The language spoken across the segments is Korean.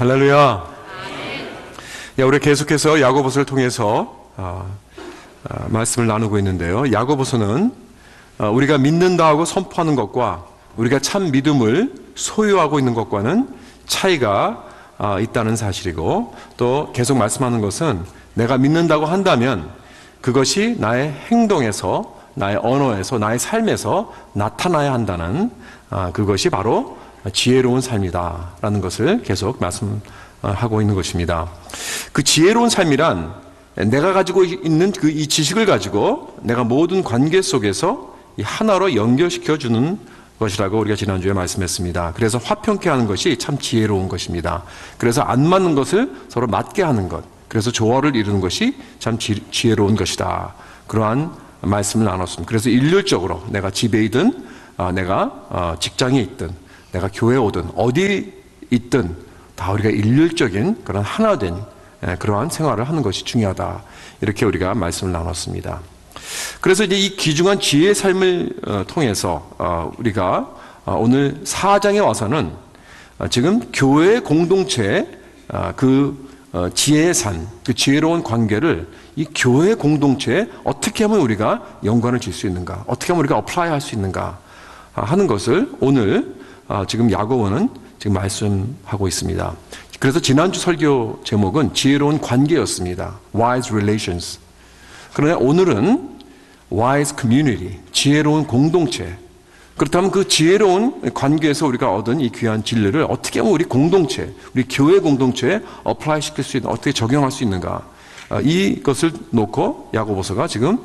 할렐루야. 우리 계속해서 야고보서를 통해서 말씀을 나누고 있는데요. 야고보서는 우리가 믿는다 하고 선포하는 것과 우리가 참 믿음을 소유하고 있는 것과는 차이가 있다는 사실이고, 또 계속 말씀하는 것은 내가 믿는다고 한다면 그것이 나의 행동에서, 나의 언어에서, 나의 삶에서 나타나야 한다는, 그것이 바로 지혜로운 삶이다 라는 것을 계속 말씀하고 있는 것입니다. 그 지혜로운 삶이란 내가 가지고 있는 이 지식을 가지고 내가 모든 관계 속에서 하나로 연결시켜주는 것이라고 우리가 지난주에 말씀했습니다. 그래서 화평케 하는 것이 참 지혜로운 것입니다. 그래서 안 맞는 것을 서로 맞게 하는 것, 그래서 조화를 이루는 것이 참 지혜로운 것이다, 그러한 말씀을 나눴습니다. 그래서 일률적으로 내가 집에 있든 내가 직장에 있든 내가 교회에 오든 어디 있든 다 우리가 일률적인 그런 하나된 그러한 생활을 하는 것이 중요하다, 이렇게 우리가 말씀을 나눴습니다. 그래서 이제 이 귀중한 지혜의 삶을 통해서 우리가 오늘 4장에 와서는 지금 교회 공동체의 그 지혜의 삶, 그 지혜로운 관계를 이 교회 공동체에 어떻게 하면 우리가 연관을 줄 수 있는가, 어떻게 하면 우리가 어플라이 할 수 있는가 하는 것을 오늘 지금 야고보는 지금 말씀하고 있습니다. 그래서 지난주 설교 제목은 지혜로운 관계였습니다. Wise Relations. 그러나 오늘은 Wise Community, 지혜로운 공동체. 그렇다면 그 지혜로운 관계에서 우리가 얻은 이 귀한 진리를 어떻게 하면 우리 공동체, 우리 교회 공동체에 어플라이 시킬 수 있는, 어떻게 적용할 수 있는가, 이것을 놓고 야고보서가 지금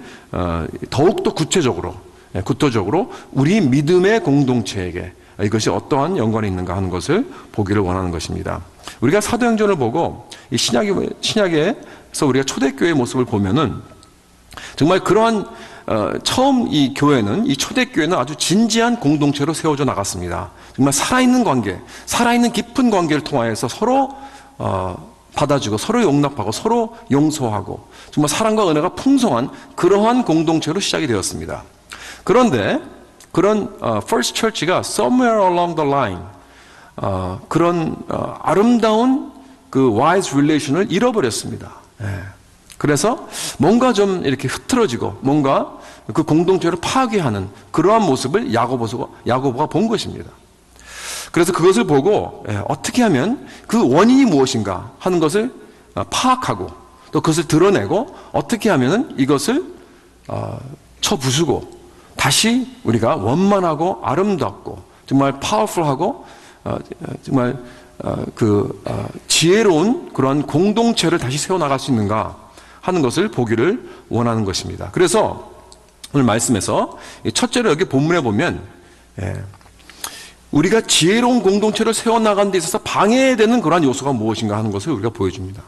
더욱더 구토적으로 우리 믿음의 공동체에게 이것이 어떠한 연관이 있는가 하는 것을 보기를 원하는 것입니다. 우리가 사도행전을 보고 이 신약에서 우리가 초대교회의 모습을 보면은 정말 그러한 처음 이 교회는, 이 초대교회는 아주 진지한 공동체로 세워져 나갔습니다. 정말 살아있는 관계, 살아있는 깊은 관계를 통하여서 서로 받아주고 서로 용납하고 서로 용서하고 정말 사랑과 은혜가 풍성한 그러한 공동체로 시작이 되었습니다. 그런데 그런 First Church가 somewhere along the line 그런 아름다운 그 wise relation을 잃어버렸습니다. 그래서 뭔가 좀 이렇게 흐트러지고 뭔가 그 공동체를 파괴하는 그러한 모습을 야고보가 본 것입니다. 그래서 그것을 보고 어떻게 하면 그 원인이 무엇인가 하는 것을 파악하고 또 그것을 드러내고 어떻게 하면 이것을 쳐부수고 다시 우리가 원만하고 아름답고 정말 파워풀하고 정말 지혜로운 그런 공동체를 다시 세워나갈 수 있는가 하는 것을 보기를 원하는 것입니다. 그래서 오늘 말씀에서 첫째로 여기 본문에 보면 우리가 지혜로운 공동체를 세워나가는 데 있어서 방해되는 그러한 요소가 무엇인가 하는 것을 우리가 보여줍니다.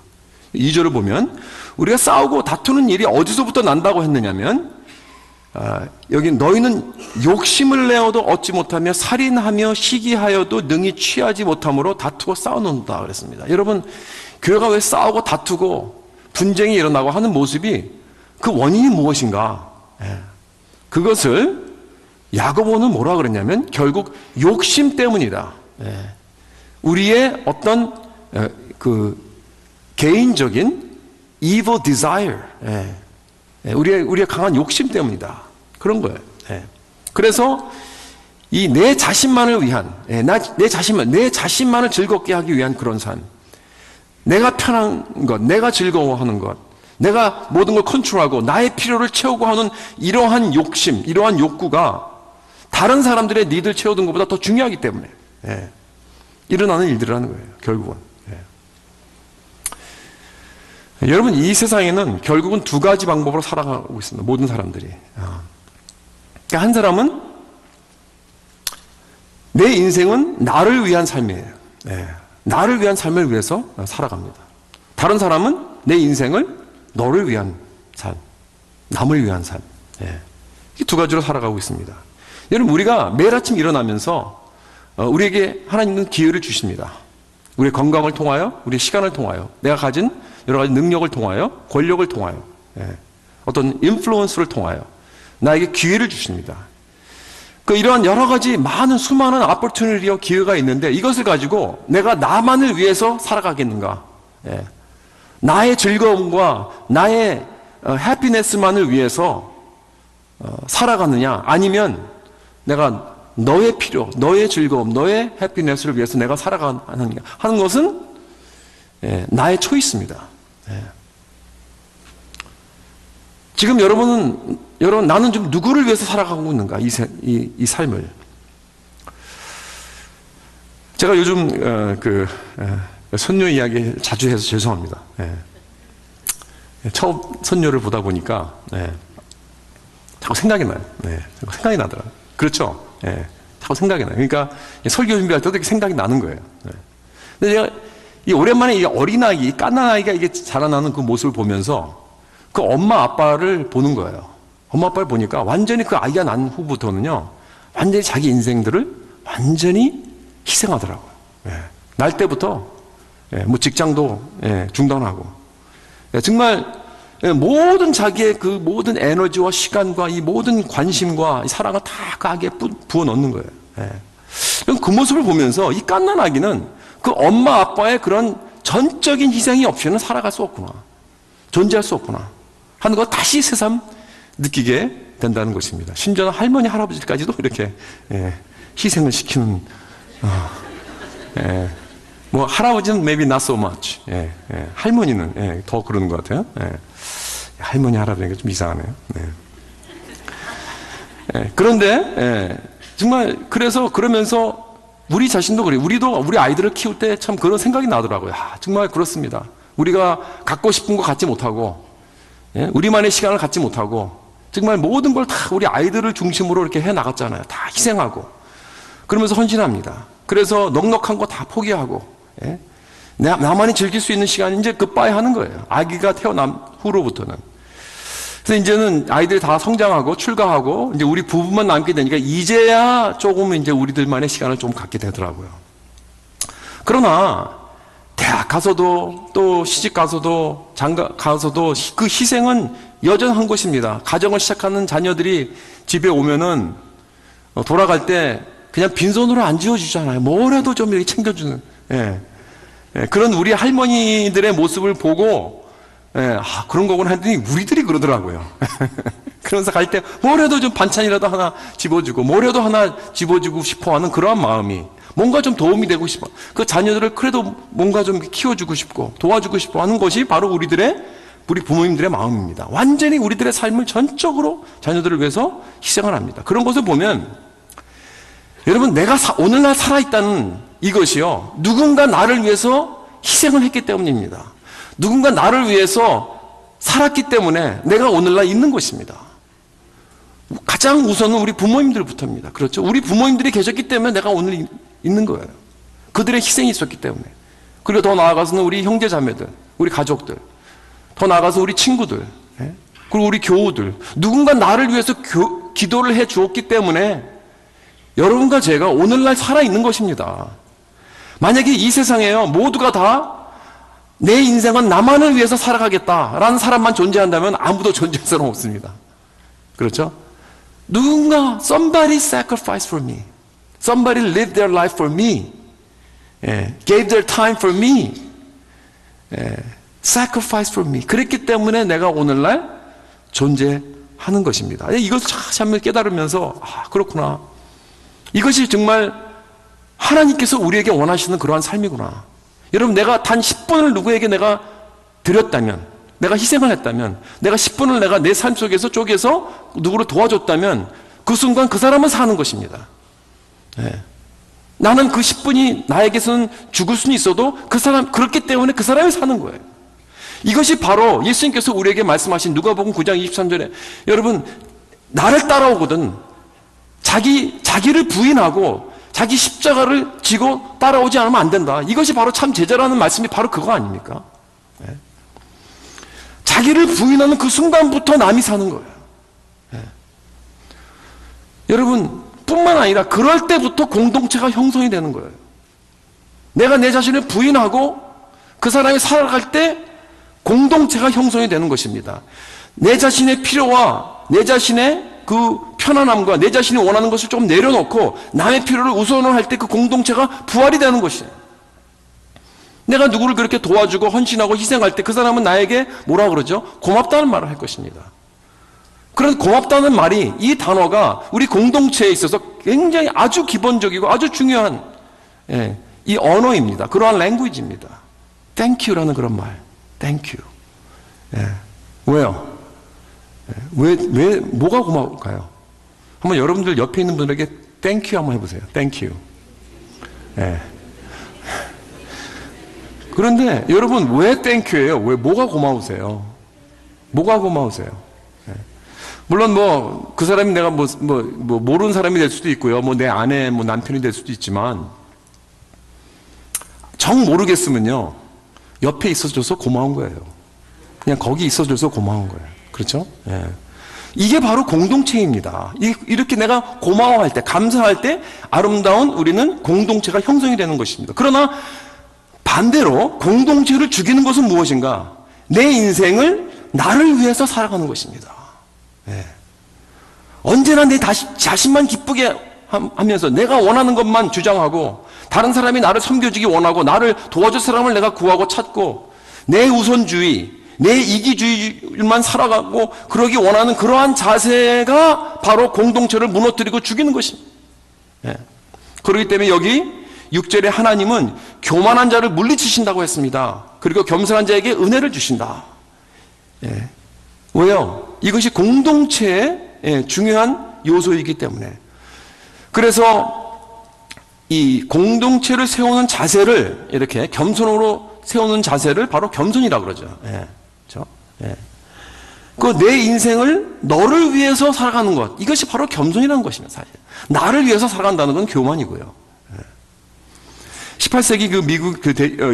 2절을 보면 우리가 싸우고 다투는 일이 어디서부터 난다고 했느냐면 여기 너희는 욕심을 내어도 얻지 못하며 살인하며 시기하여도 능히 취하지 못함으로 다투고 싸우는다 그랬습니다. 여러분, 교회가 왜 싸우고 다투고 분쟁이 일어나고 하는 모습이 그 원인이 무엇인가? 그것을 야고보는 뭐라 그랬냐면 결국 욕심 때문이다. 우리의 어떤 그 개인적인 evil desire, 우리의 강한 욕심 때문이다. 그런 거예요. 그래서 이 내 자신만을 위한, 내 자신만을 즐겁게 하기 위한 그런 삶, 내가 편한 것, 내가 즐거워하는 것, 내가 모든 걸 컨트롤하고 나의 필요를 채우고 하는 이러한 욕심, 이러한 욕구가 다른 사람들의 니드를 채우는 것보다 더 중요하기 때문에 일어나는 일들이라는 거예요. 결국은. 여러분, 이 세상에는 결국은 두 가지 방법으로 살아가고 있습니다. 모든 사람들이. 그러니까 한 사람은 내 인생은 나를 위한 삶이에요. 나를 위한 삶을 위해서 살아갑니다. 다른 사람은 내 인생을 너를 위한 삶, 남을 위한 삶. 이 두 가지로 살아가고 있습니다. 여러분, 우리가 매일 아침 일어나면서 우리에게 하나님은 기회를 주십니다. 우리의 건강을 통하여, 우리의 시간을 통하여, 내가 가진 여러 가지 능력을 통하여, 권력을 통하여, 어떤 인플루언스를 통하여 나에게 기회를 주십니다. 이런 여러 가지 많은 수많은 opportunity와 기회가 있는데 이것을 가지고 내가 나만을 위해서 살아가겠는가? 예. 나의 즐거움과 나의 해피네스만을 위해서 살아가느냐? 아니면 내가 너의 필요, 너의 즐거움, 너의 해피네스를 위해서 내가 살아가느냐 하는 것은 나의 초이스입니다. 예. 지금 여러분, 나는 좀 누구를 위해서 살아가고 있는가? 이 삶을. 제가 요즘, 손녀 이야기 자주 해서 죄송합니다. 예. 처음 손녀를 보다 보니까, 자꾸 생각이 나요. 자꾸 생각이 나더라고요. 그렇죠? 자꾸 생각이 나요. 그러니까 설교 준비할 때도 이렇게 생각이 나는 거예요. 근데 제가 오랜만에 이 어린아이, 깐난아이가 이게 자라나는 그 모습을 보면서 그 엄마 아빠를 보는 거예요. 엄마 아빠를 보니까 완전히 그 아이가 난 후부터는요, 완전히 자기 인생들을 완전히 희생하더라고요. 날 때부터, 뭐 직장도 중단하고, 정말 모든 자기의 그 모든 에너지와 시간과 이 모든 관심과 사랑을 다 그 아기에 부어 넣는 거예요. 그 모습을 보면서 이 깐난아기는 그 엄마 아빠의 그런 전적인 희생이 없이는 살아갈 수 없구나, 존재할 수 없구나 하는 거 다시 새삼 느끼게 된다는 것입니다. 심지어 할머니 할아버지까지도 이렇게 희생을 시키는, 뭐 할아버지는 maybe not so much, 할머니는 더 그러는 것 같아요. 할머니 할아버지가 좀 이상하네요. 그런데 정말 그러면서 우리 자신도 그래요. 우리 아이들을 키울 때 참 그런 생각이 나더라고요. 정말 그렇습니다. 우리가 갖고 싶은 거 갖지 못하고, 우리만의 시간을 갖지 못하고, 정말 모든 걸 다 우리 아이들을 중심으로 이렇게 해 나갔잖아요. 다 희생하고, 그러면서 헌신합니다. 그래서 넉넉한 거 다 포기하고, 나만이 즐길 수 있는 시간 이제 굿바이 하는 거예요. 아기가 태어난 후로부터는. 그래서 이제는 아이들이 다 성장하고 출가하고 이제 우리 부부만 남게 되니까 이제야 조금 이제 우리들만의 시간을 좀 갖게 되더라고요. 그러나 대학 가서도 또 시집 가서도 장가 가서도 그 희생은 여전한 것입니다. 가정을 시작하는 자녀들이 집에 오면은 돌아갈 때 그냥 빈손으로 안 지워주잖아요. 뭐라도 좀 이렇게 챙겨주는, 그런 우리 할머니들의 모습을 보고, 그런 거구나 했더니 우리들이 그러더라고요. 그러면서 갈 때 뭐라도 좀 반찬이라도 하나 집어주고, 뭐라도 하나 집어주고 싶어 하는 그러한 마음이, 뭔가 좀 도움이 되고 싶어. 그 자녀들을 그래도 뭔가 좀 키워주고 싶고, 도와주고 싶어 하는 것이 바로 우리 부모님들의 마음입니다. 완전히 우리들의 삶을 전적으로 자녀들을 위해서 희생을 합니다. 그런 것을 보면, 여러분, 내가 오늘날 살아있다는 이것이요, 누군가 나를 위해서 희생을 했기 때문입니다. 누군가 나를 위해서 살았기 때문에 내가 오늘날 있는 것입니다. 가장 우선은 우리 부모님들부터입니다. 그렇죠? 우리 부모님들이 계셨기 때문에 내가 오늘 있는 거예요. 그들의 희생이 있었기 때문에. 그리고 더 나아가서는 우리 형제자매들, 우리 가족들, 더 나아가서 우리 친구들, 그리고 우리 교우들, 누군가 나를 위해서 기도를 해 주었기 때문에 여러분과 제가 오늘날 살아있는 것입니다. 만약에 이 세상에요, 모두가 다 내 인생은 나만을 위해서 살아가겠다라는 사람만 존재한다면 아무도 존재할 사람 없습니다. 그렇죠? 누군가 somebody sacrificed for me, somebody lived their life for me, gave their time for me, sacrificed for me. 그랬기 때문에 내가 오늘날 존재하는 것입니다. 이것을 참 깨달으면서 그렇구나, 이것이 정말 하나님께서 우리에게 원하시는 그러한 삶이구나. 여러분, 내가 단 10분을 누구에게 내가 드렸다면, 내가 희생을 했다면, 내가 10분을 내가 내 삶 속에서 쪼개서 누구를 도와줬다면 그 순간 그 사람은 사는 것입니다. 나는 그 10분이 나에게서는 죽을 수는 있어도 그 사람, 그렇기 때문에 그 사람이 사는 거예요. 이것이 바로 예수님께서 우리에게 말씀하신 누가복음 9장 23절에, 여러분, 나를 따라오거든 자기를 부인하고 자기 십자가를 지고 따라오지 않으면 안 된다. 이것이 바로 참 제자라는 말씀이 바로 그거 아닙니까? 자기를 부인하는 그 순간부터 남이 사는 거예요. 여러분, 뿐만 아니라 그럴 때부터 공동체가 형성이 되는 거예요. 내가 내 자신을 부인하고 그 사람이 살아갈 때 공동체가 형성이 되는 것입니다. 내 자신의 필요와 내 자신의 그 편안함과 내 자신이 원하는 것을 조금 내려놓고 남의 필요를 우선으로 할 때 그 공동체가 부활이 되는 것이에요. 내가 누구를 그렇게 도와주고 헌신하고 희생할 때 그 사람은 나에게 뭐라 그러죠? 고맙다는 말을 할 것입니다. 그런 고맙다는 말이, 이 단어가 우리 공동체에 있어서 굉장히 아주 기본적이고 아주 중요한 이 언어입니다. 그러한 랭귀지입니다. Thank you라는 그런 말. Thank you. 왜요? 왜 뭐가 고마울까요? 한번 여러분들 옆에 있는 분들에게 Thank you 한번 해보세요. Thank you. 그런데 여러분 왜 Thank you예요? 왜 뭐가 고마우세요? 뭐가 고마우세요? 물론 뭐 그 사람이 내가 뭐 모르는 사람이 될 수도 있고요. 뭐 내 아내, 뭐 남편이 될 수도 있지만 정 모르겠으면요. 옆에 있어줘서 고마운 거예요. 그냥 거기 있어줘서 고마운 거예요. 그렇죠? 이게 바로 공동체입니다. 이렇게 내가 고마워할 때, 감사할 때 아름다운 우리는 공동체가 형성이 되는 것입니다. 그러나 반대로 공동체를 죽이는 것은 무엇인가? 내 인생을 나를 위해서 살아가는 것입니다. 언제나 내 자신만 기쁘게 하면서 내가 원하는 것만 주장하고 다른 사람이 나를 섬겨주기 원하고 나를 도와줄 사람을 내가 구하고 찾고 내 우선주의, 내 이기주의만 살아가고 그러기 원하는 그러한 자세가 바로 공동체를 무너뜨리고 죽이는 것입니다. 그렇기 때문에 여기 6절에 하나님은 교만한 자를 물리치신다고 했습니다. 그리고 겸손한 자에게 은혜를 주신다. 왜요? 이것이 공동체의 중요한 요소이기 때문에. 그래서 이 공동체를 세우는 자세를, 이렇게 겸손으로 세우는 자세를 바로 겸손이라고 그러죠. 그렇죠? 그 내 인생을 너를 위해서 살아가는 것, 이것이 바로 겸손이라는 것입니다. 사실 나를 위해서 살아간다는 건 교만이고요. 18세기 그 미국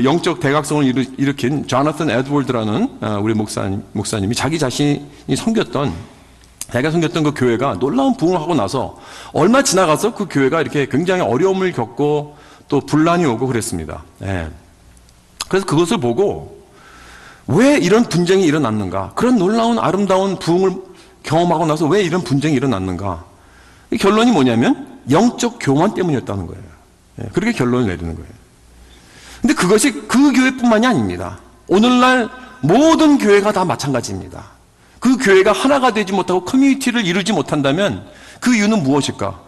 영적 대각성을 일으킨 조나선 에드워드라는 우리 목사님이 자기 자신이 자기가 섬겼던 그 교회가 놀라운 부흥을 하고 나서 얼마 지나가서 그 교회가 이렇게 굉장히 어려움을 겪고 또 분란이 오고 그랬습니다. 그래서 그것을 보고 왜 이런 분쟁이 일어났는가? 그런 놀라운 아름다운 부흥을 경험하고 나서 왜 이런 분쟁이 일어났는가? 이 결론이 뭐냐면 영적 교만 때문이었다는 거예요. 그렇게 결론을 내리는 거예요. 근데 그것이 그 교회뿐만이 아닙니다. 오늘날 모든 교회가 다 마찬가지입니다. 그 교회가 하나가 되지 못하고 커뮤니티를 이루지 못한다면 그 이유는 무엇일까?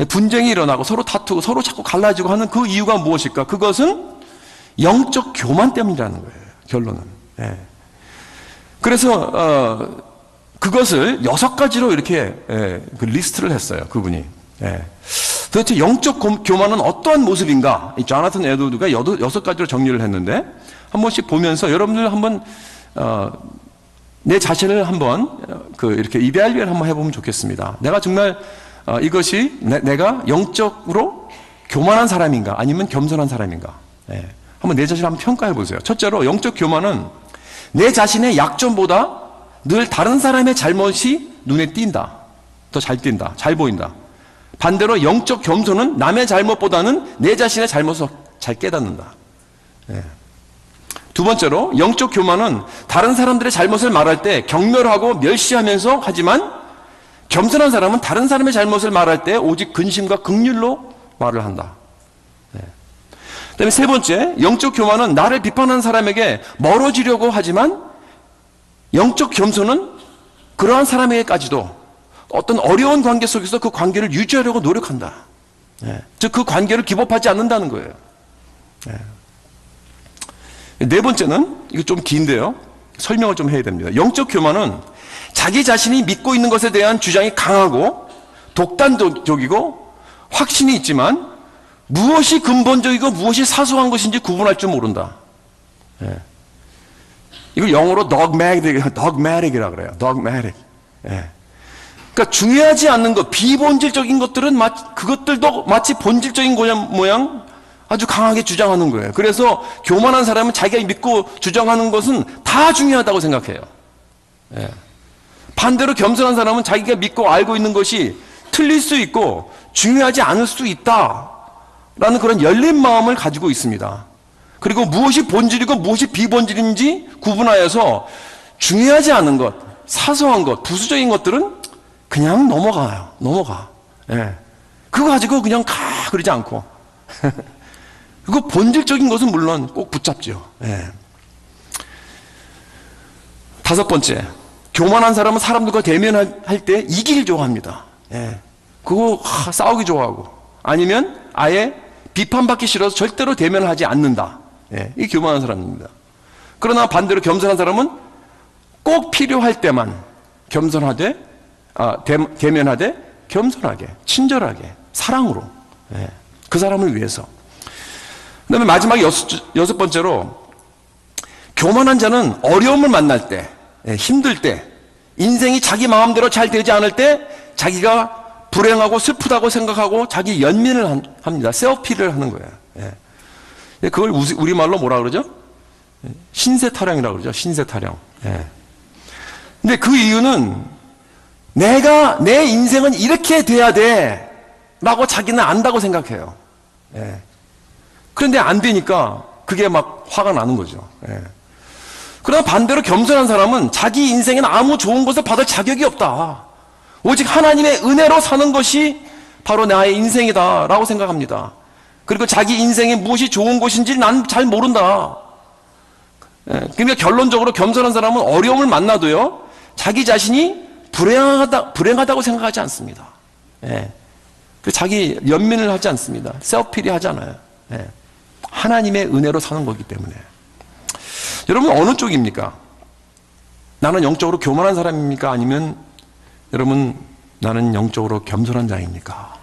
분쟁이 일어나고 서로 다투고 서로 자꾸 갈라지고 하는 그 이유가 무엇일까? 그것은 영적 교만 때문이라는 거예요. 결론은. 그래서 그것을 6가지로 이렇게 그 리스트를 했어요. 그분이. 도대체 영적 교만은 어떠한 모습인가? 이 조나선 에드워드가 6가지로 정리를 했는데 한 번씩 보면서 여러분들 한번 내 자신을 한번 이렇게 이배알리를 한번 해보면 좋겠습니다. 내가 정말 이것이 내가 영적으로 교만한 사람인가 아니면 겸손한 사람인가? 한번 내 자신을 한번 평가해 보세요. 첫째로 영적 교만은 내 자신의 약점보다 늘 다른 사람의 잘못이 눈에 띈다. 더 잘 띈다. 잘 보인다. 반대로 영적 겸손은 남의 잘못보다는 내 자신의 잘못을 잘 깨닫는다. 두 번째로 영적 교만은 다른 사람들의 잘못을 말할 때 경멸하고 멸시하면서 하지만 겸손한 사람은 다른 사람의 잘못을 말할 때 오직 근심과 긍휼로 말을 한다. 그다음에 세 번째, 영적 교만은 나를 비판하는 사람에게 멀어지려고 하지만 영적 겸손은 그러한 사람에게까지도 어떤 어려운 관계 속에서 그 관계를 유지하려고 노력한다. 즉 그 관계를 기법하지 않는다는 거예요. 네 번째는 이거 좀 긴데요. 설명을 좀 해야 됩니다. 영적 교만은 자기 자신이 믿고 있는 것에 대한 주장이 강하고 독단적이고 확신이 있지만 무엇이 근본적이고 무엇이 사소한 것인지 구분할 줄 모른다. 이걸 영어로 dogmatic이라고 그래요. dogmatic. 그러니까 중요하지 않는 것, 비본질적인 것들은 그것들도 마치 본질적인 모양 아주 강하게 주장하는 거예요. 그래서 교만한 사람은 자기가 믿고 주장하는 것은 다 중요하다고 생각해요. 반대로 겸손한 사람은 자기가 믿고 알고 있는 것이 틀릴 수 있고 중요하지 않을 수 있다라는 그런 열린 마음을 가지고 있습니다. 그리고 무엇이 본질이고 무엇이 비본질인지 구분하여서 중요하지 않은 것, 사소한 것, 부수적인 것들은 그냥 넘어가. 예. 그거 가지고 그냥 가 그러지 않고 그거 본질적인 것은 물론 꼭 붙잡죠. 예. 다섯 번째, 교만한 사람은 사람들과 대면할 때 이기길 좋아합니다. 예. 그거 싸우기 좋아하고, 아니면 아예 비판받기 싫어서 절대로 대면을 하지 않는다. 예. 이게 교만한 사람입니다. 그러나 반대로 겸손한 사람은 꼭 필요할 때만 겸손하되, 대면하되 겸손하게, 친절하게, 사랑으로, 예. 그 사람을 위해서. 그 다음에 마지막 여섯 번째로, 교만한 자는 어려움을 만날 때, 힘들 때, 인생이 자기 마음대로 잘 되지 않을 때 자기가 불행하고 슬프다고 생각하고 자기 연민을 합니다. 셀피를 하는 거예요. 예. 그걸 우리말로 뭐라 그러죠? 신세타령이라고 그러죠. 신세타령. 예. 근데 그 이유는 내 인생은 이렇게 돼야 돼 라고 자기는 안다고 생각해요. 예. 그런데 안 되니까 그게 막 화가 나는 거죠. 예. 그러나 반대로 겸손한 사람은 자기 인생에는 아무 좋은 것을 받을 자격이 없다. 오직 하나님의 은혜로 사는 것이 바로 나의 인생이다 라고 생각합니다. 그리고 자기 인생에 무엇이 좋은 것인지 난 잘 모른다. 그러니까 결론적으로 겸손한 사람은 어려움을 만나도요, 자기 자신이 불행하다고 생각하지 않습니다. 자기 연민을 하지 않습니다. 셀피리 하지 않아요. 하나님의 은혜로 사는 거기 때문에. 여러분 어느 쪽입니까? 나는 영적으로 교만한 사람입니까? 아니면 여러분 나는 영적으로 겸손한 자입니까?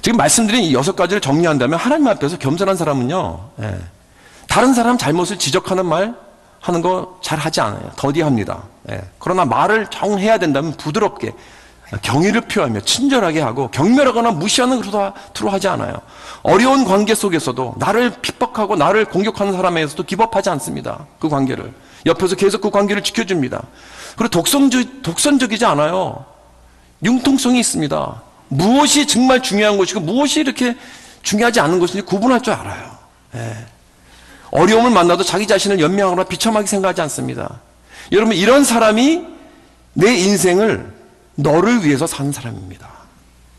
지금 말씀드린 이 6가지를 정리한다면 하나님 앞에서 겸손한 사람은요, 다른 사람 잘못을 지적하는 말 하는 거 잘 하지 않아요. 더디합니다. 그러나 말을 정해야 된다면 부드럽게 경의를 표하며 친절하게 하고 경멸하거나 무시하는 것으로 하지 않아요. 어려운 관계 속에서도 나를 핍박하고 나를 공격하는 사람에서도 기법하지 않습니다. 그 관계를 옆에서 계속 그 관계를 지켜줍니다. 그리고 독선적이지 않아요. 융통성이 있습니다. 무엇이 정말 중요한 것이고 무엇이 이렇게 중요하지 않은 것인지 구분할 줄 알아요. 어려움을 만나도 자기 자신을 연명하거나 비참하게 생각하지 않습니다. 여러분 이런 사람이 내 인생을 너를 위해서 사는 사람입니다.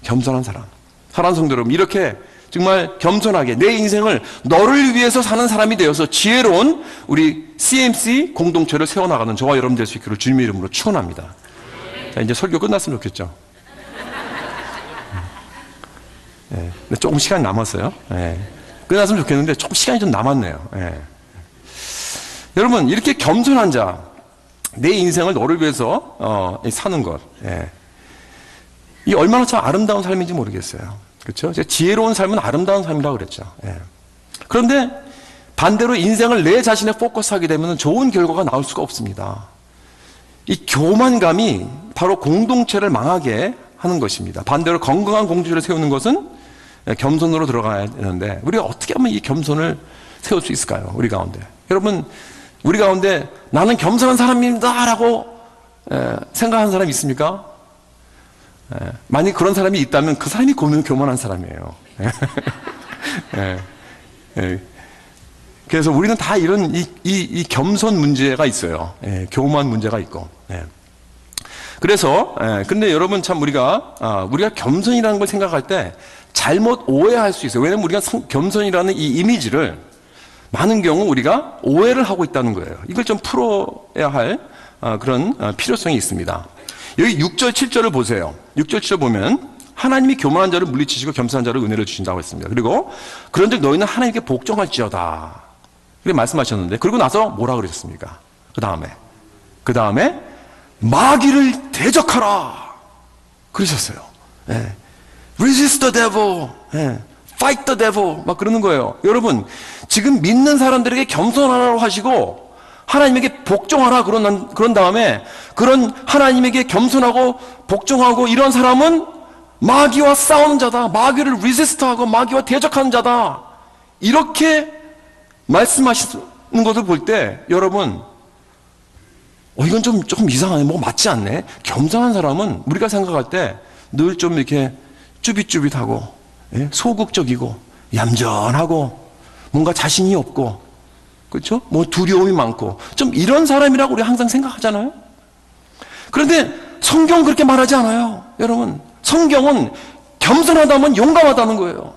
겸손한 사람. 사랑하는 성도 여러분, 이렇게 정말 겸손하게 내 인생을 너를 위해서 사는 사람이 되어서 지혜로운 우리 CMC 공동체를 세워나가는 저와 여러분 될 수 있기를 주님의 이름으로 축원합니다. 자, 이제 설교 끝났으면 좋겠죠. 조금 시간이 남았어요. 끝났으면 좋겠는데 조금 시간이 좀 남았네요. 여러분 이렇게 겸손한 자, 내 인생을 너를 위해서 사는 것, 이 얼마나 참 아름다운 삶인지 모르겠어요. 그렇죠? 지혜로운 삶은 아름다운 삶이라고 그랬죠. 그런데 반대로 인생을 내 자신에 포커스하게 되면 좋은 결과가 나올 수가 없습니다. 이 교만감이 바로 공동체를 망하게 하는 것입니다. 반대로 건강한 공동체를 세우는 것은 겸손으로 들어가야 되는데 우리가 어떻게 하면 이 겸손을 세울 수 있을까요? 우리 가운데. 여러분 우리 가운데 나는 겸손한 사람입니다 라고 생각하는 사람이 있습니까? 만약 그런 사람이 있다면 그 사람이 교만한 사람이에요. 그래서 우리는 다 이런 이 겸손 문제가 있어요. 교만 문제가 있고. 그래서 근데 여러분 참 우리가 겸손이라는 걸 생각할 때 잘못 오해할 수 있어요. 왜냐하면 우리가 겸손이라는 이 이미지를 많은 경우 우리가 오해를 하고 있다는 거예요. 이걸 좀 풀어야 할 그런 필요성이 있습니다. 여기 6절, 7절을 보세요. 6절, 7절 보면 하나님이 교만한 자를 물리치시고 겸손한 자를 은혜를 주신다고 했습니다. 그리고 그런즉 너희는 하나님께 복종할지어다. 그렇게 말씀하셨는데 그리고 나서 뭐라 그러셨습니까? 그 다음에 마귀를 대적하라 그러셨어요. Resist the devil. Fight the devil. 막 그러는 거예요. 여러분 지금 믿는 사람들에게 겸손하라고 하시고 하나님에게 복종하라 그런 다음에 그런 하나님에게 겸손하고 복종하고 이런 사람은 마귀와 싸우는 자다. 마귀를 리지스트하고 마귀와 대적하는 자다. 이렇게 말씀하시는 것을 볼 때 여러분 이건 조금 이상하네. 뭐 맞지 않네. 겸손한 사람은 우리가 생각할 때 늘 좀 이렇게 쭈빗쭈빗하고 소극적이고 얌전하고 뭔가 자신이 없고 그렇죠? 뭐 두려움이 많고 좀 이런 사람이라고 우리 항상 생각하잖아요. 그런데 성경은 그렇게 말하지 않아요. 여러분, 성경은 겸손하다면 용감하다는 거예요.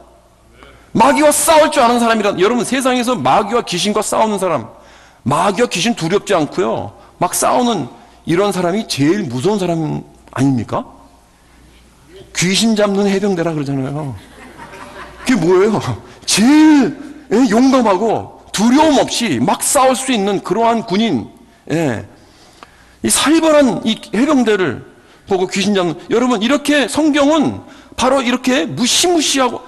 마귀와 싸울 줄 아는 사람이란, 여러분, 세상에서 마귀와 귀신과 싸우는 사람, 마귀와 귀신 두렵지 않고요, 막 싸우는 이런 사람이 제일 무서운 사람 아닙니까? 귀신 잡는 해병대라 그러잖아요. 그게 뭐예요? 제일 용감하고 두려움 없이 막 싸울 수 있는 그러한 군인, 이 살벌한 이 해병대를 보고 귀신 잡는, 여러분, 이렇게 성경은 바로 이렇게 무시무시하고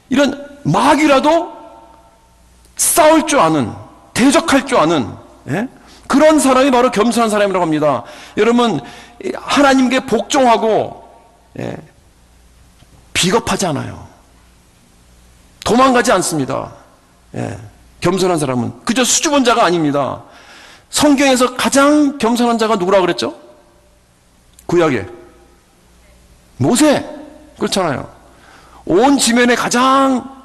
이런 마귀라도 싸울 줄 아는, 대적할 줄 아는 그런 사람이 바로 겸손한 사람이라고 합니다. 여러분, 하나님께 복종하고 비겁하지 않아요. 도망가지 않습니다. 겸손한 사람은 그저 수줍은 자가 아닙니다. 성경에서 가장 겸손한 자가 누구라고 그랬죠? 구약에 모세. 그렇잖아요. 온 지면에 가장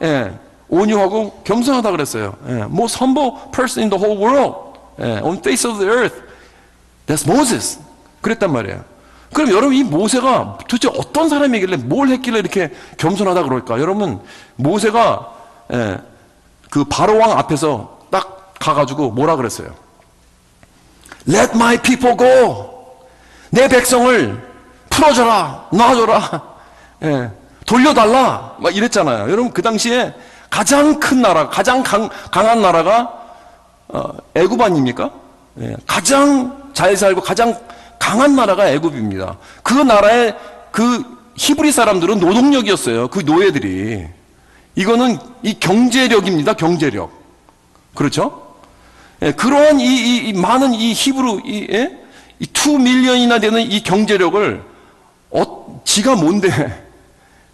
온유하고 겸손하다 그랬어요. Most humble person in the whole world, on face of the earth, that's Moses. 그랬단 말이에요. 그럼 여러분, 이 모세가 도대체 어떤 사람이길래, 뭘 했길래 이렇게 겸손하다 그럴까? 여러분, 모세가 그 바로 왕 앞에서 딱 가가지고 뭐라 그랬어요? Let my people go. 내 백성을 풀어줘라, 놔줘라, 돌려달라, 막 이랬잖아요. 여러분, 그 당시에 가장 큰 나라, 가장 강한 나라가 애굽 아닙니까? 가장 잘 살고 가장 강한 나라가 애굽입니다. 그 나라의 그 히브리 사람들은 노동력이었어요. 그 노예들이. 이거는 이 경제력입니다. 경제력. 그렇죠? 그러한 이 많은 이 히브리 이 2밀리언이나 되는 이 경제력을 지가 뭔데?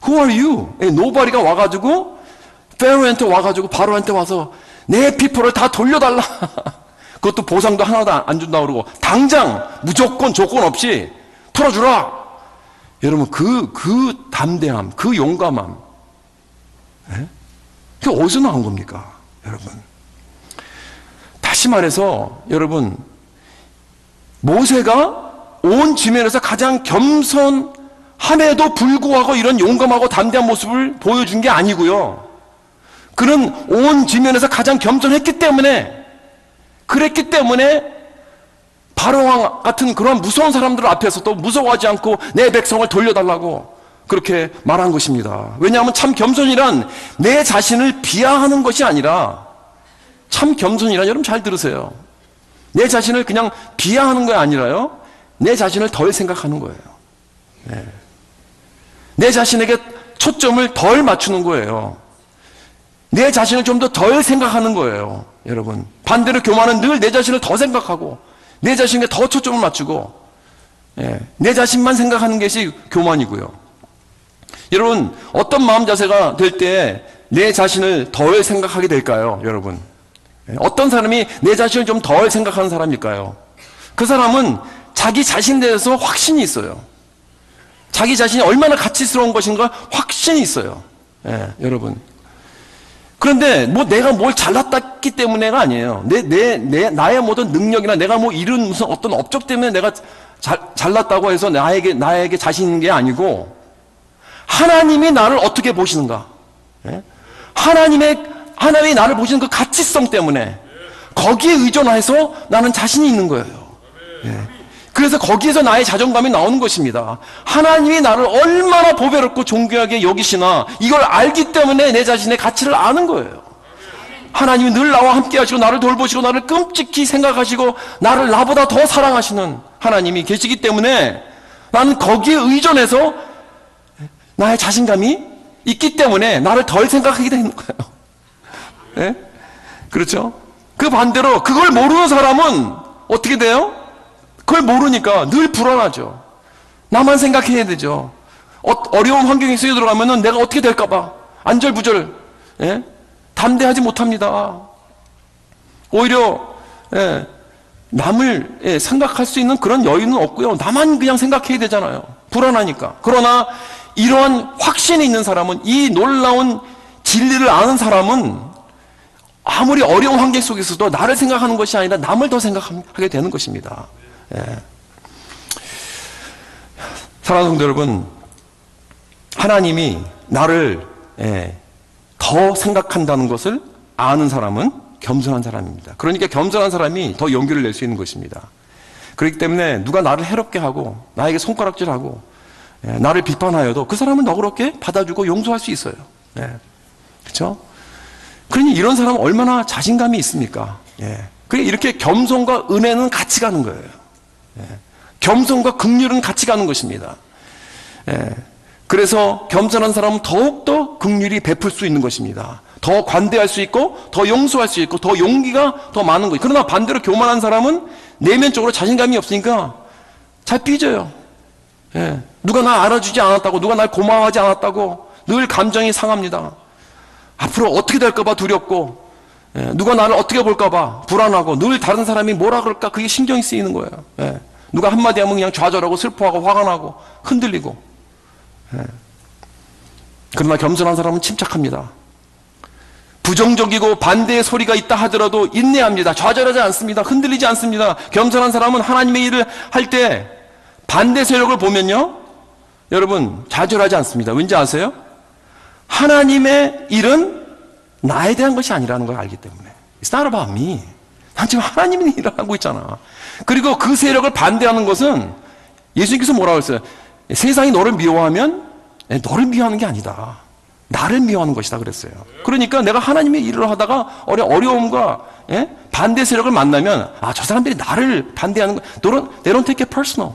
Who are you? 노바리가 와가지고 페로한테 와가지고 바로한테 와서 내 피플을 다 돌려달라. 그것도 보상도 하나도 안 준다고 그러고 당장 무조건 조건 없이 풀어주라. 여러분, 그 담대함, 그 용감함, 그게 어디서 나온 겁니까? 여러분, 다시 말해서 여러분, 모세가 온 지면에서 가장 겸손함에도 불구하고 이런 용감하고 담대한 모습을 보여준 게 아니고요, 그는 온 지면에서 가장 겸손했기 때문에, 그랬기 때문에 바로왕 같은 그런 무서운 사람들 앞에서도 무서워하지 않고 내 백성을 돌려달라고 그렇게 말한 것입니다. 왜냐하면 참 겸손이란 내 자신을 비하하는 것이 아니라, 참 겸손이란, 여러분 잘 들으세요, 내 자신을 그냥 비하하는 게 아니라요, 내 자신을 덜 생각하는 거예요. 내 자신에게 초점을 덜 맞추는 거예요. 내 자신을 좀 더 덜 생각하는 거예요. 여러분, 반대로 교만은 늘 내 자신을 더 생각하고 내 자신에게 더 초점을 맞추고 내 자신만 생각하는 것이 교만이고요. 여러분, 어떤 마음 자세가 될 때 내 자신을 덜 생각하게 될까요? 여러분, 어떤 사람이 내 자신을 좀 덜 생각하는 사람일까요? 그 사람은 자기 자신에 대해서 확신이 있어요. 자기 자신이 얼마나 가치스러운 것인가 확신이 있어요. 여러분, 그런데 뭐 내가 뭘 잘났기 때문에가 아니에요. 나의 모든 능력이나 내가 뭐 이룬 무슨 어떤 업적 때문에 내가 잘났다고 해서 나에게 자신 있는 게 아니고, 하나님이 나를 어떻게 보시는가? 하나님이 나를 보시는 그 가치성 때문에 거기에 의존해서 나는 자신이 있는 거예요. 그래서 거기에서 나의 자존감이 나오는 것입니다. 하나님이 나를 얼마나 보배롭고 존귀하게 여기시나, 이걸 알기 때문에 내 자신의 가치를 아는 거예요. 하나님이 늘 나와 함께 하시고 나를 돌보시고 나를 끔찍히 생각하시고 나를 나보다 더 사랑하시는 하나님이 계시기 때문에 나는 거기에 의존해서 나의 자신감이 있기 때문에 나를 덜 생각하게 되는 거예요. 그렇죠? 그 반대로 그걸 모르는 사람은 어떻게 돼요? 그걸 모르니까 늘 불안하죠. 나만 생각해야 되죠. 어려운 환경에 쓰여 들어가면은 내가 어떻게 될까봐 안절부절, 담대하지 못합니다. 오히려 남을 생각할 수 있는 그런 여유는 없고요. 나만 그냥 생각해야 되잖아요. 불안하니까. 그러나 이러한 확신이 있는 사람은, 이 놀라운 진리를 아는 사람은 아무리 어려운 환경 속에서도 나를 생각하는 것이 아니라 남을 더 생각하게 되는 것입니다. 사랑하는 성도 여러분, 하나님이 나를 더 생각한다는 것을 아는 사람은 겸손한 사람입니다. 그러니까 겸손한 사람이 더 용기를 낼 수 있는 것입니다. 그렇기 때문에 누가 나를 해롭게 하고 나에게 손가락질하고 나를 비판하여도 그 사람은 너그럽게 받아주고 용서할 수 있어요. 그렇죠? 그러니 이런 사람은 얼마나 자신감이 있습니까? 그러니까 이렇게 겸손과 은혜는 같이 가는 거예요. 겸손과 긍휼은 같이 가는 것입니다. 그래서 겸손한 사람은 더욱더 긍휼이 베풀 수 있는 것입니다. 더 관대할 수 있고 더 용서할 수 있고 더 용기가 더 많은 거예요. 그러나 반대로 교만한 사람은 내면적으로 자신감이 없으니까 잘 삐져요. 누가 나 알아주지 않았다고, 누가 날 고마워하지 않았다고 늘 감정이 상합니다. 앞으로 어떻게 될까 봐 두렵고, 누가 나를 어떻게 볼까 봐 불안하고, 늘 다른 사람이 뭐라 그럴까 그게 신경이 쓰이는 거예요. 누가 한마디 하면 그냥 좌절하고 슬퍼하고 화가 나고 흔들리고. 그러나 겸손한 사람은 침착합니다. 부정적이고 반대의 소리가 있다 하더라도 인내합니다. 좌절하지 않습니다. 흔들리지 않습니다. 겸손한 사람은 하나님의 일을 할 때 반대 세력을 보면요, 여러분 좌절하지 않습니다. 왠지 아세요? 하나님의 일은 나에 대한 것이 아니라는 걸 알기 때문에. It's not about me. 난 지금 하나님의 일을 하고 있잖아. 그리고 그 세력을 반대하는 것은 예수님께서 뭐라고 했어요? 세상이 너를 미워하면 너를 미워하는 게 아니다. 나를 미워하는 것이다 그랬어요. 그러니까 내가 하나님의 일을 하다가 어려움과 반대 세력을 만나면 저 사람들이 나를 반대하는 거, they don't take it personal.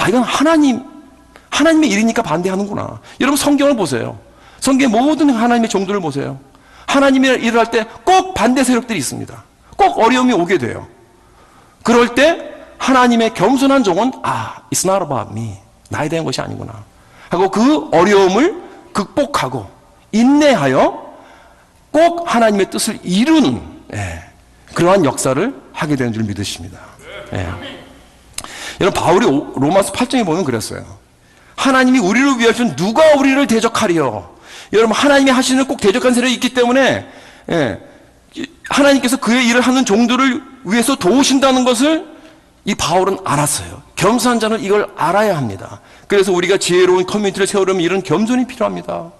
이건 하나님의 일이니까 반대하는구나. 여러분 성경을 보세요. 성경의 모든 하나님의 종들을 보세요. 하나님의 일을 할 때 꼭 반대 세력들이 있습니다. 꼭 어려움이 오게 돼요. 그럴 때 하나님의 겸손한 종은 it's not about me. 나에 대한 것이 아니구나 하고 그 어려움을 극복하고 인내하여 꼭 하나님의 뜻을 이루는 그러한 역사를 하게 되는 줄 믿으십니다. 여러분 바울이 로마서 8장에 보면 그랬어요. 하나님이 우리를 위하여 누가 우리를 대적하리요. 여러분 하나님이 하시는 꼭 대적한 세력이 있기 때문에 하나님께서 그의 일을 하는 종들을 위해서 도우신다는 것을 이 바울은 알았어요. 겸손한 자는 이걸 알아야 합니다. 그래서 우리가 지혜로운 커뮤니티를 세우려면 이런 겸손이 필요합니다.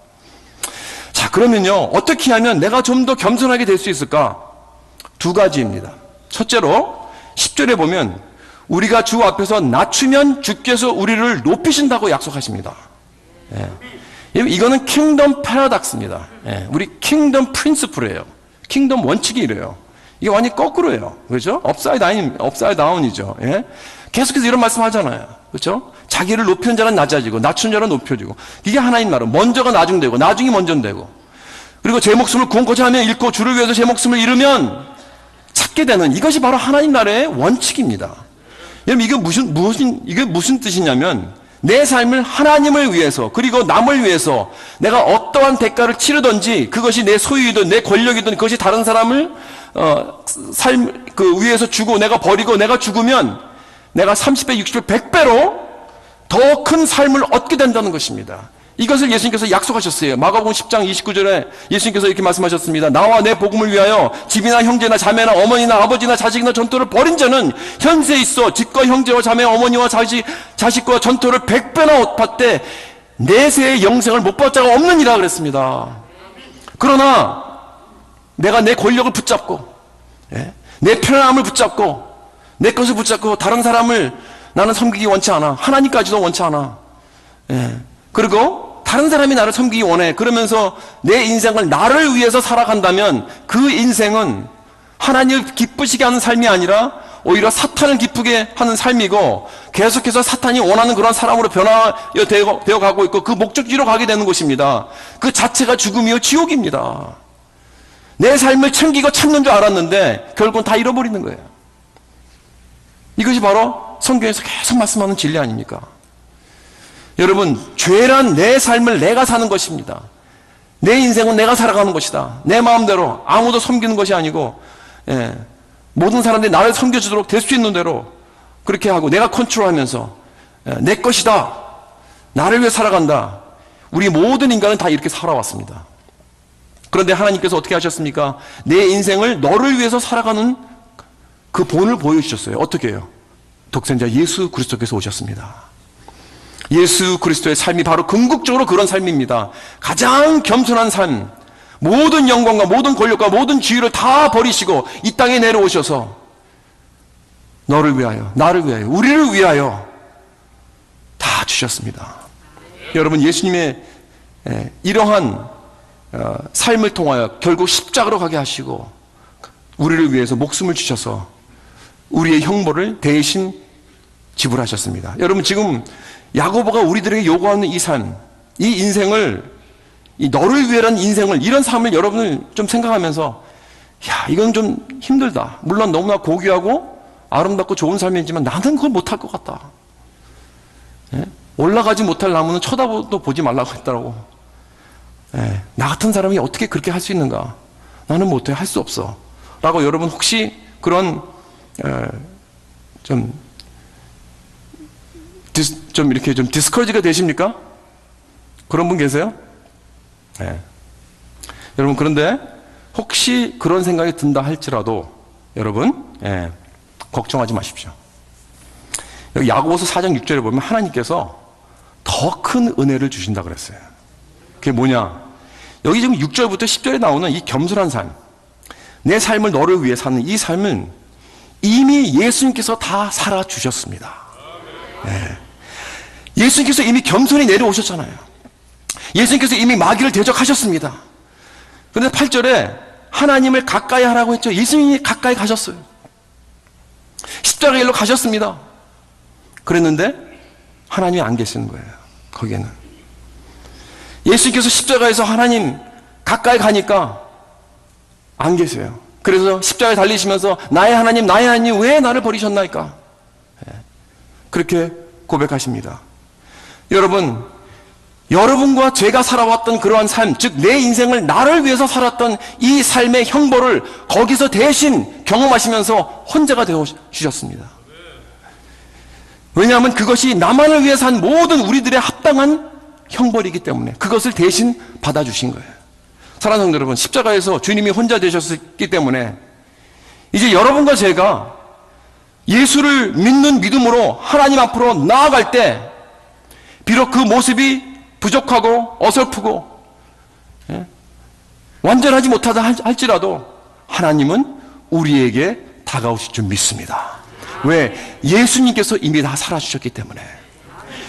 자, 그러면요 어떻게 하면 내가 좀 더 겸손하게 될 수 있을까? 두 가지입니다. 첫째로 10절에 보면 우리가 주 앞에서 낮추면 주께서 우리를 높이신다고 약속하십니다. 이거는 킹덤 패러닥스입니다. 우리 킹덤 프린시플이에요. 킹덤 원칙이 이래요. 이게 완전히 거꾸로예요. 그렇죠? 업사이드 다운이죠. 계속해서 이런 말씀 하잖아요. 그렇죠? 자기를 높이는 자는 낮아지고 낮추는 자는 높여지고, 이게 하나님 나라. 먼저가 나중되고 나중이 먼저되고, 그리고 제 목숨을 구원코자 하며 잃고 주를 위해서 제 목숨을 잃으면 찾게 되는, 이것이 바로 하나님 나라의 원칙입니다. 여러분 이게 무슨 뜻이냐면 내 삶을 하나님을 위해서 그리고 남을 위해서 내가 어떠한 대가를 치르든지, 그것이 내 소유이든 내 권력이든 그것이 다른 사람을 위해서 주고 내가 버리고 내가 죽으면 내가 30배, 60배, 100배로 더 큰 삶을 얻게 된다는 것입니다. 이것을 예수님께서 약속하셨어요. 마가복음 10장 29절에 예수님께서 이렇게 말씀하셨습니다. 나와 내 복음을 위하여 집이나 형제나 자매나 어머니나 아버지나 자식이나 전토를 벌인 자는 현세에 있어 집과 형제와 자매 어머니와 자식과 전토를 100배나 받되 내세의 영생을 못 받을 자가 없느니라 그랬습니다. 그러나 내가 내 권력을 붙잡고 내 편안함을 붙잡고 내 것을 붙잡고 다른 사람을 나는 섬기기 원치 않아. 하나님까지도 원치 않아. 그리고 다른 사람이 나를 섬기기 원해. 그러면서 내 인생을 나를 위해서 살아간다면 그 인생은 하나님을 기쁘시게 하는 삶이 아니라 오히려 사탄을 기쁘게 하는 삶이고, 계속해서 사탄이 원하는 그런 사람으로 변화되어 가고 있고 그 목적지로 가게 되는 것입니다. 그 자체가 죽음이요 지옥입니다. 내 삶을 챙기고 참는 줄 알았는데 결국은 다 잃어버리는 거예요. 이것이 바로 성경에서 계속 말씀하는 진리 아닙니까? 여러분, 죄란 내 삶을 내가 사는 것입니다. 내 인생은 내가 살아가는 것이다. 내 마음대로 아무도 섬기는 것이 아니고, 모든 사람들이 나를 섬겨주도록 될 수 있는 대로 그렇게 하고 내가 컨트롤하면서 내 것이다. 나를 위해 살아간다. 우리 모든 인간은 다 이렇게 살아왔습니다. 그런데 하나님께서 어떻게 하셨습니까? 내 인생을 너를 위해서 살아가는 그 본을 보여주셨어요. 어떻게 해요? 독생자 예수 그리스도께서 오셨습니다. 예수 그리스도의 삶이 바로 궁극적으로 그런 삶입니다. 가장 겸손한 삶, 모든 영광과 모든 권력과 모든 지위를 다 버리시고 이 땅에 내려오셔서 너를 위하여, 나를 위하여, 우리를 위하여 다 주셨습니다. 여러분, 예수님의 이러한 삶을 통하여 결국 십자가로 가게 하시고 우리를 위해서 목숨을 주셔서 우리의 형벌을 대신 지불하셨습니다. 여러분, 지금 야고보가 우리들에게 요구하는 이 삶, 이 인생을, 이 너를 위해라는 인생을, 이런 삶을 여러분을 좀 생각하면서 야, 이건 좀 힘들다. 물론 너무나 고귀하고 아름답고 좋은 삶이지만 나는 그걸 못할 것 같다. 예? 올라가지 못할 나무는 쳐다보도 보지 말라고 했더라고. 예, 나 같은 사람이 어떻게 그렇게 할 수 있는가? 나는 못해, 할 수 없어. 라고 여러분 혹시 그런 좀 이렇게 좀 디스커리지가 되십니까? 그런 분 계세요? 예. 여러분, 그런데 혹시 그런 생각이 든다 할지라도 여러분, 걱정하지 마십시오. 여기 야고보서 4장 6절에 보면 하나님께서 더 큰 은혜를 주신다 그랬어요. 그게 뭐냐? 여기 지금 6절부터 10절에 나오는 이 겸손한 삶, 내 삶을 너를 위해 사는 이 삶은 이미 예수님께서 다 살아주셨습니다. 예수님께서 이미 겸손히 내려오셨잖아요. 예수님께서 이미 마귀를 대적하셨습니다. 그런데 8절에 하나님을 가까이 하라고 했죠. 예수님이 가까이 가셨어요. 십자가 일로 가셨습니다. 그랬는데 하나님이 안 계시는 거예요. 거기에는 예수님께서 십자가에서 하나님 가까이 가니까 안 계세요. 그래서 십자가에 달리시면서 나의 하나님 왜 나를 버리셨나이까? 그렇게 고백하십니다. 여러분, 여러분과 제가 살아왔던 그러한 삶, 즉 내 인생을 나를 위해서 살았던 이 삶의 형벌을 거기서 대신 경험하시면서 혼자가 되어 주셨습니다. 왜냐하면 그것이 나만을 위해 산 모든 우리들의 합당한 형벌이기 때문에 그것을 대신 받아주신 거예요. 사랑하는 성도 여러분, 십자가에서 주님이 혼자 되셨기 때문에 이제 여러분과 제가 예수를 믿는 믿음으로 하나님 앞으로 나아갈 때 비록 그 모습이 부족하고 어설프고 완전하지 못하다 할지라도 하나님은 우리에게 다가오실 줄 믿습니다. 왜? 예수님께서 이미 다 살아주셨기 때문에.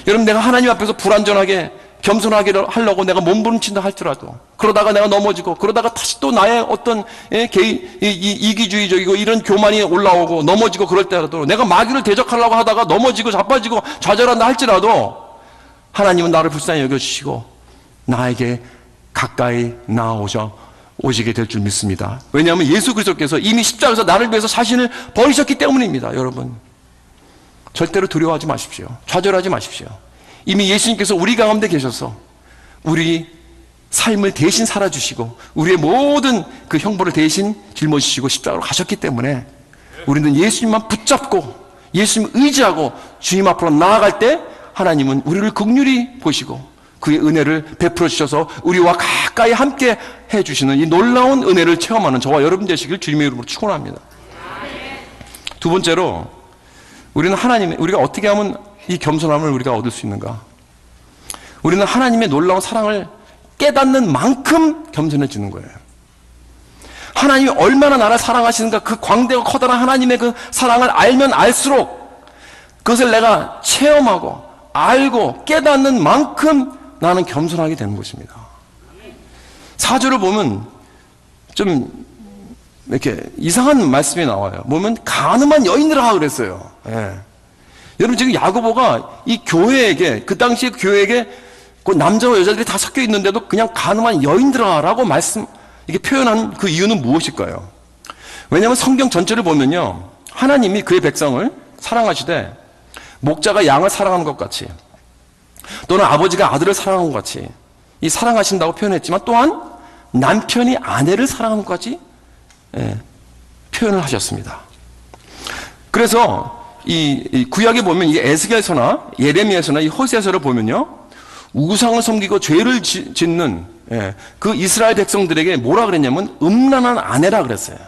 여러분, 내가 하나님 앞에서 불완전하게 겸손하게 하려고 내가 몸부림친다 할지라도 그러다가 내가 넘어지고 그러다가 다시 또 나의 어떤 이기주의적이고 이런 교만이 올라오고 넘어지고 그럴 때라도 내가 마귀를 대적하려고 하다가 넘어지고 자빠지고 좌절한다 할지라도 하나님은 나를 불쌍히 여겨주시고 나에게 가까이 오시게 될 줄 믿습니다. 왜냐하면 예수 그리스도께서 이미 십자가에서 나를 위해서 자신을 버리셨기 때문입니다. 여러분, 절대로 두려워하지 마십시오. 좌절하지 마십시오. 이미 예수님께서 우리 가운데 계셔서 우리 삶을 대신 살아주시고 우리의 모든 그 형벌을 대신 짊어지시고 십자가로 가셨기 때문에 우리는 예수님만 붙잡고 예수님 의지하고 주님 앞으로 나아갈 때 하나님은 우리를 긍휼히 보시고 그의 은혜를 베풀어 주셔서 우리와 가까이 함께 해주시는 이 놀라운 은혜를 체험하는 저와 여러분 되시길 주님의 이름으로 축원합니다. 두 번째로 우리는 우리가 어떻게 하면 이 겸손함을 우리가 얻을 수 있는가? 우리는 하나님의 놀라운 사랑을 깨닫는 만큼 겸손해지는 거예요. 하나님이 얼마나 나를 사랑하시는가, 그 광대가 커다란 하나님의 그 사랑을 알면 알수록 그것을 내가 체험하고 알고 깨닫는 만큼 나는 겸손하게 되는 것입니다. 4절을 보면 좀 이렇게 이상한 말씀이 나와요. 보면 가늠한 여인들아 그랬어요. 여러분, 지금 야고보가 이 교회에게, 그 당시에 교회에게 그 남자와 여자들이 다 섞여 있는데도 그냥 가늠한 여인들아라고 이렇게 표현한 그 이유는 무엇일까요? 왜냐하면 성경 전체를 보면요, 하나님이 그의 백성을 사랑하시되 목자가 양을 사랑하는 것 같이 또는 아버지가 아들을 사랑하는 것 같이 이 사랑하신다고 표현했지만 또한 남편이 아내를 사랑하는 것까지 표현을 하셨습니다. 그래서 이 구약에 보면 이 에스겔서나 예레미야서나 이 호세아서를 보면요, 우상을 섬기고 죄를 짓는 그 이스라엘 백성들에게 뭐라 그랬냐면 음란한 아내라 그랬어요.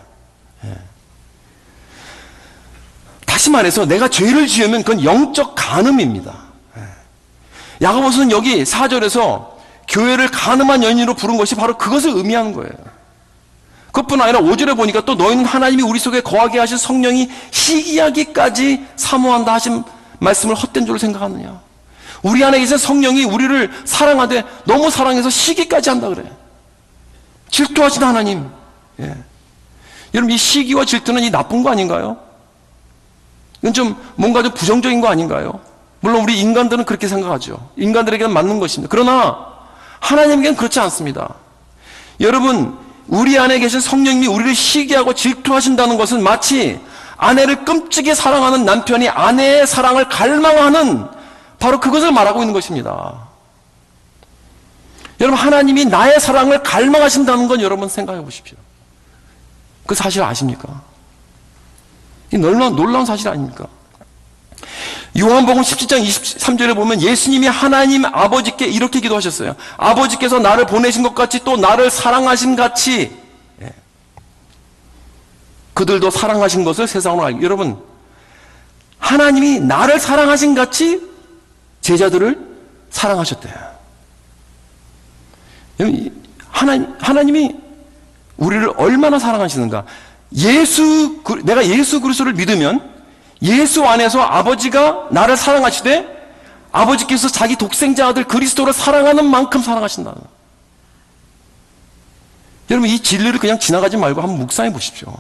다시 말해서 내가 죄를 지으면 그건 영적 간음입니다. 야고보서는 여기 4절에서 교회를 간음한 연인으로 부른 것이 바로 그것을 의미하는 거예요. 그것뿐 아니라 5절에 보니까 또 너희는 하나님이 우리 속에 거하게 하신 성령이 시기하기까지 사모한다 하신 말씀을 헛된 줄로 생각하느냐. 우리 안에 계신 성령이 우리를 사랑하되 너무 사랑해서 시기까지 한다 그래. 질투하신 하나님. 예. 여러분, 이 시기와 질투는 이 나쁜 거 아닌가요? 이건 좀 뭔가 좀 부정적인 거 아닌가요? 물론 우리 인간들은 그렇게 생각하죠. 인간들에게는 맞는 것입니다. 그러나 하나님에게는 그렇지 않습니다. 여러분, 우리 안에 계신 성령님이 우리를 시기하고 질투하신다는 것은 마치 아내를 끔찍이 사랑하는 남편이 아내의 사랑을 갈망하는 바로 그것을 말하고 있는 것입니다. 여러분, 하나님이 나의 사랑을 갈망하신다는 건 여러분 생각해 보십시오. 그 사실 아십니까? 이 놀라운 사실 아닙니까? 요한복음 17장 23절에 보면 예수님이 하나님 아버지께 이렇게 기도하셨어요. 아버지께서 나를 보내신 것 같이 또 나를 사랑하신 같이 그들도 사랑하신 것을 세상으로 알고. 여러분, 하나님이 나를 사랑하신 같이 제자들을 사랑하셨대요. 하나님이 우리를 얼마나 사랑하시는가. 내가 예수 그리스도를 믿으면 예수 안에서 아버지가 나를 사랑하시되 아버지께서 자기 독생자 아들 그리스도를 사랑하는 만큼 사랑하신다. 여러분, 이 진리를 그냥 지나가지 말고 한번 묵상해 보십시오.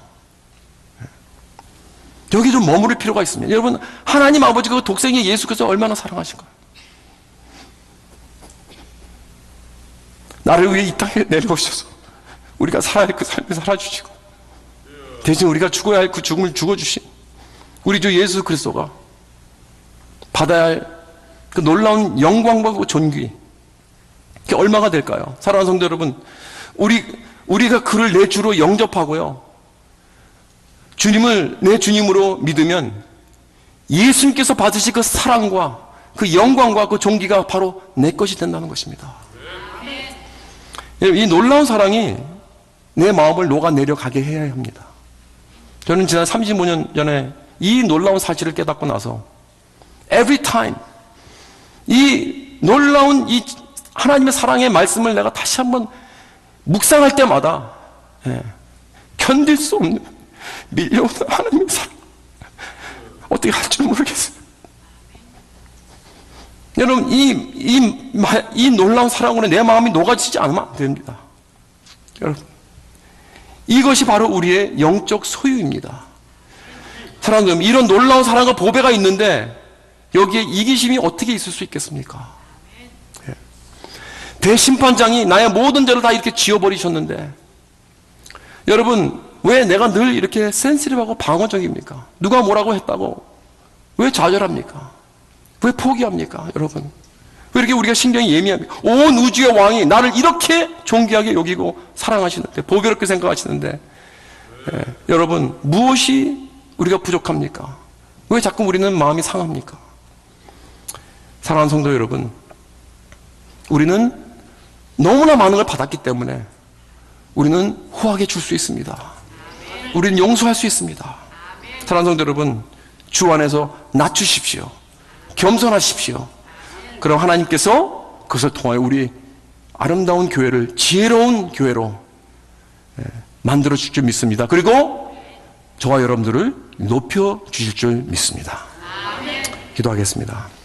여기 좀 머무를 필요가 있습니다. 여러분, 하나님 아버지가 그 독생자 예수 그리스도를 얼마나 사랑하신가요? 나를 위해 이 땅에 내려오셔서 우리가 살아야 할 그 삶을 살아주시고 대신 우리가 죽어야 할 그 죽음을 죽어주신 우리 주 예수 그리스도가 받아야 할 그 놀라운 영광과 그 존귀, 그게 얼마가 될까요? 사랑하는 성도 여러분, 우리가 그를 내 주로 영접하고요, 주님을 내 주님으로 믿으면 예수님께서 받으실 그 사랑과 그 영광과 그 존귀가 바로 내 것이 된다는 것입니다. 이 놀라운 사랑이 내 마음을 녹아내려가게 해야 합니다. 저는 지난 35년 전에 이 놀라운 사실을 깨닫고 나서 every time 이 놀라운 이 하나님의 사랑의 말씀을 내가 다시 한번 묵상할 때마다 견딜 수 없는 밀려오는 하나님의 사랑, 어떻게 할 줄 모르겠어요. 여러분, 이 놀라운 사랑으로 내 마음이 녹아지지 않으면 안 됩니다. 여러분, 이것이 바로 우리의 영적 소유입니다. 사랑하는 여러분, 이런 놀라운 사랑과 보배가 있는데 여기에 이기심이 어떻게 있을 수 있겠습니까? 대심판장이 나의 모든 죄를 다 이렇게 지워버리셨는데, 여러분, 왜 내가 늘 이렇게 센시티브하고 방어적입니까? 누가 뭐라고 했다고 왜 좌절합니까? 왜 포기합니까? 여러분, 왜 이렇게 우리가 신경이 예민합니까? 온 우주의 왕이 나를 이렇게 존귀하게 여기고 사랑하시는데, 보배롭게 생각하시는데, 여러분, 무엇이 우리가 부족합니까? 왜 자꾸 우리는 마음이 상합니까? 사랑하는 성도 여러분, 우리는 너무나 많은 걸 받았기 때문에 우리는 후하게 줄 수 있습니다. 우리는 용서할 수 있습니다. 사랑하는 성도 여러분, 주 안에서 낮추십시오. 겸손하십시오. 그럼 하나님께서 그것을 통하여 우리 아름다운 교회를 지혜로운 교회로 만들어 주실 줄 믿습니다. 그리고 저와 여러분들을 높여 주실 줄 믿습니다. 기도하겠습니다.